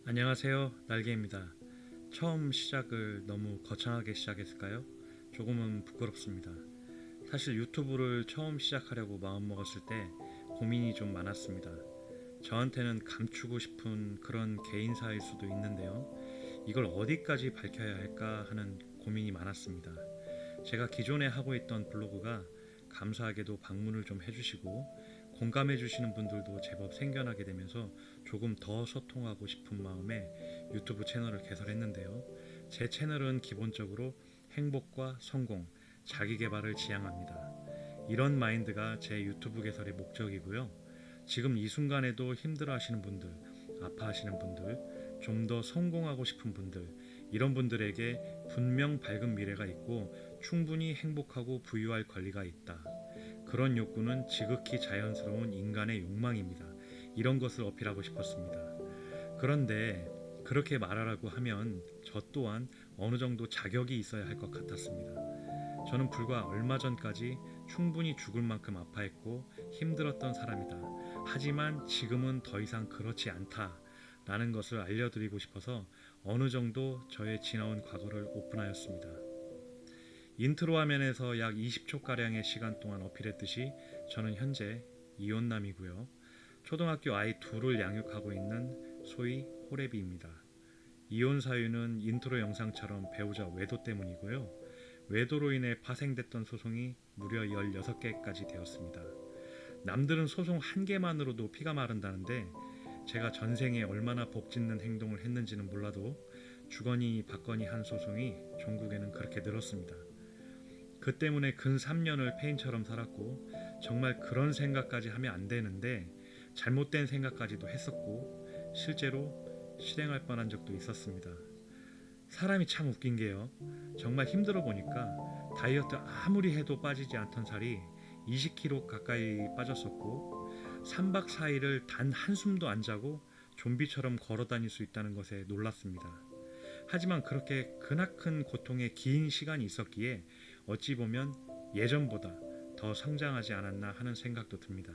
안녕하세요, 날개입니다. 처음 시작을 너무 거창하게 시작했을까요? 조금은 부끄럽습니다. 사실 유튜브를 처음 시작하려고 마음먹었을 때 고민이 좀 많았습니다. 저한테는 감추고 싶은 그런 개인사일 수도 있는데요. 이걸 어디까지 밝혀야 할까 하는 고민이 많았습니다. 제가 기존에 하고 있던 블로그가 감사하게도 방문을 좀 해주시고 공감해 주시는 분들도 제법 생겨나게 되면서 조금 더 소통하고 싶은 마음에 유튜브 채널을 개설했는데요. 제 채널은 기본적으로 행복과 성공, 자기 개발을 지향합니다. 이런 마인드가 제 유튜브 개설의 목적이고요. 지금 이 순간에도 힘들어 하시는 분들, 아파하시는 분들, 좀 더 성공하고 싶은 분들, 이런 분들에게 분명 밝은 미래가 있고 충분히 행복하고 부유할 권리가 있다. 그런 욕구는 지극히 자연스러운 인간의 욕망입니다. 이런 것을 어필하고 싶었습니다. 그런데 그렇게 말하라고 하면 저 또한 어느 정도 자격이 있어야 할 것 같았습니다. 저는 불과 얼마 전까지 충분히 죽을 만큼 아파했고 힘들었던 사람이다. 하지만 지금은 더 이상 그렇지 않다. 라는 것을 알려드리고 싶어서 어느 정도 저의 지나온 과거를 오픈하였습니다. 인트로 화면에서 약 20초가량의 시간 동안 어필했듯이 저는 현재 이혼남이고요. 초등학교 아이 둘을 양육하고 있는 소위 호래비입니다. 이혼 사유는 인트로 영상처럼 배우자 외도 때문이고요. 외도로 인해 파생됐던 소송이 무려 16개까지 되었습니다. 남들은 소송 한 개만으로도 피가 마른다는데 제가 전생에 얼마나 복짓는 행동을 했는지는 몰라도 주거니 받거니 한 소송이 종국에는 그렇게 늘었습니다. 그 때문에 근 3년을 페인처럼 살았고 정말 그런 생각까지 하면 안 되는데 잘못된 생각까지도 했었고 실제로 실행할 뻔한 적도 있었습니다. 사람이 참 웃긴 게요. 정말 힘들어 보니까 다이어트 아무리 해도 빠지지 않던 살이 20kg 가까이 빠졌었고 3박 4일을 단 한숨도 안 자고 좀비처럼 걸어 다닐 수 있다는 것에 놀랐습니다. 하지만 그렇게 크나큰 고통의 긴 시간이 있었기에 어찌 보면 예전보다 더 성장하지 않았나 하는 생각도 듭니다.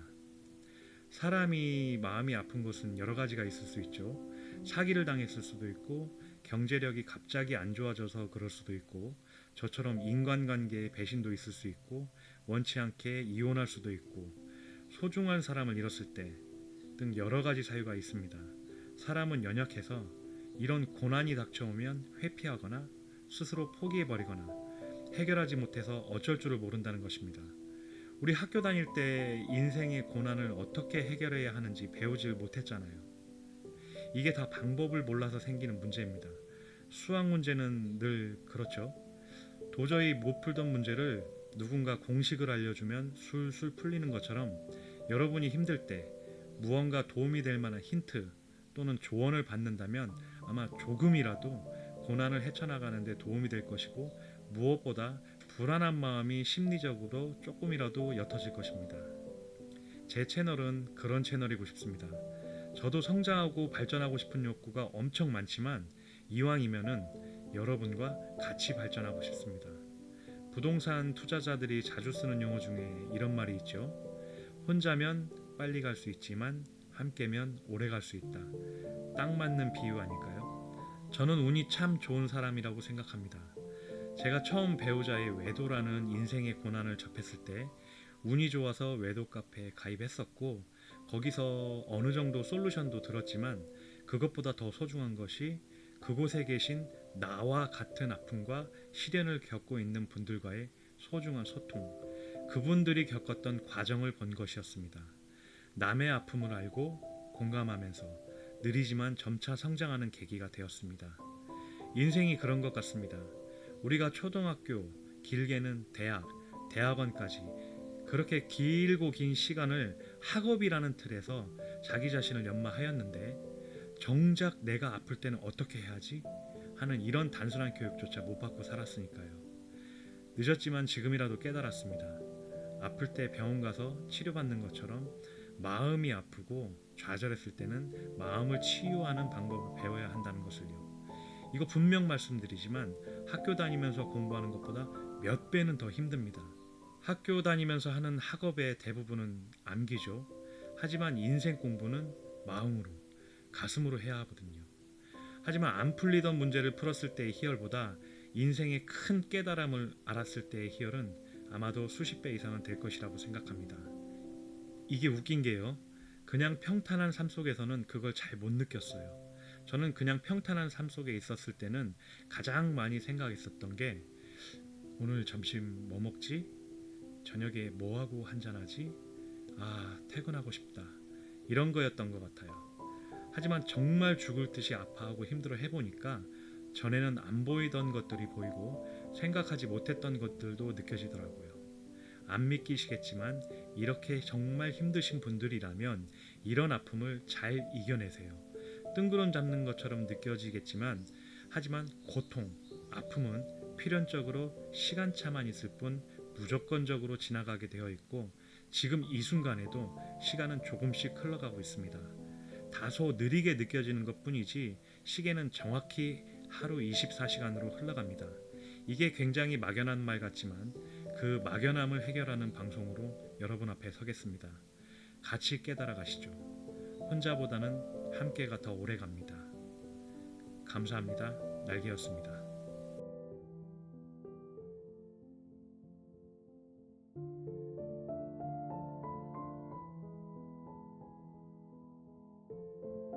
사람이 마음이 아픈 것은 여러 가지가 있을 수 있죠. 사기를 당했을 수도 있고 경제력이 갑자기 안 좋아져서 그럴 수도 있고 저처럼 인간관계에 배신도 있을 수 있고 원치 않게 이혼할 수도 있고 소중한 사람을 잃었을 때 등 여러 가지 사유가 있습니다. 사람은 연약해서 이런 고난이 닥쳐오면 회피하거나 스스로 포기해버리거나 해결하지 못해서 어쩔 줄을 모른다는 것입니다. 우리 학교 다닐 때 인생의 고난을 어떻게 해결해야 하는지 배우질 못했잖아요. 이게 다 방법을 몰라서 생기는 문제입니다. 수학 문제는 늘 그렇죠. 도저히 못 풀던 문제를 누군가 공식을 알려주면 술술 풀리는 것처럼 여러분이 힘들 때 무언가 도움이 될 만한 힌트 또는 조언을 받는다면 아마 조금이라도 고난을 헤쳐나가는 데 도움이 될 것이고 무엇보다 불안한 마음이 심리적으로 조금이라도 옅어질 것입니다. 제 채널은 그런 채널이고 싶습니다. 저도 성장하고 발전하고 싶은 욕구가 엄청 많지만 이왕이면은 여러분과 같이 발전하고 싶습니다. 부동산 투자자들이 자주 쓰는 용어 중에 이런 말이 있죠. 혼자면 빨리 갈 수 있지만 함께면 오래 갈 수 있다. 딱 맞는 비유 아닐까요? 저는 운이 참 좋은 사람이라고 생각합니다. 제가 처음 배우자의 외도라는 인생의 고난을 접했을 때 운이 좋아서 외도 카페에 가입했었고 거기서 어느 정도 솔루션도 들었지만 그것보다 더 소중한 것이 그곳에 계신 나와 같은 아픔과 시련을 겪고 있는 분들과의 소중한 소통, 그분들이 겪었던 과정을 본 것이었습니다. 남의 아픔을 알고 공감하면서 느리지만 점차 성장하는 계기가 되었습니다. 인생이 그런 것 같습니다. 우리가 초등학교, 길게는 대학, 대학원까지 그렇게 길고 긴 시간을 학업이라는 틀에서 자기 자신을 연마하였는데 정작 내가 아플 때는 어떻게 해야지? 하는 이런 단순한 교육조차 못 받고 살았으니까요. 늦었지만 지금이라도 깨달았습니다. 아플 때 병원 가서 치료받는 것처럼 마음이 아프고 좌절했을 때는 마음을 치유하는 방법을 배워야 한다는 것을요. 이거 분명 말씀드리지만 학교 다니면서 공부하는 것보다 몇 배는 더 힘듭니다. 학교 다니면서 하는 학업의 대부분은 암기죠. 하지만 인생 공부는 마음으로, 가슴으로 해야 하거든요. 하지만 안 풀리던 문제를 풀었을 때의 희열보다 인생의 큰 깨달음을 알았을 때의 희열은 아마도 수십 배 이상은 될 것이라고 생각합니다. 이게 웃긴 게요. 그냥 평탄한 삶 속에서는 그걸 잘 못 느꼈어요. 저는 그냥 평탄한 삶 속에 있었을 때는 가장 많이 생각했었던 게 오늘 점심 뭐 먹지? 저녁에 뭐 하고 한잔하지? 아, 퇴근하고 싶다. 이런 거였던 것 같아요. 하지만 정말 죽을 듯이 아파하고 힘들어 해보니까 전에는 안 보이던 것들이 보이고 생각하지 못했던 것들도 느껴지더라고요. 안 믿기시겠지만 이렇게 정말 힘드신 분들이라면 이런 아픔을 잘 이겨내세요. 뜬구름 잡는 것처럼 느껴지겠지만 하지만 고통, 아픔은 필연적으로 시간차만 있을 뿐 무조건적으로 지나가게 되어 있고 지금 이 순간에도 시간은 조금씩 흘러가고 있습니다. 다소 느리게 느껴지는 것뿐이지 시계는 정확히 하루 24시간으로 흘러갑니다. 이게 굉장히 막연한 말 같지만 그 막연함을 해결하는 방송으로 여러분 앞에 서겠습니다. 같이 깨달아 가시죠. 혼자보다는 함께가 더 오래 갑니다. 감사합니다. 날개였습니다.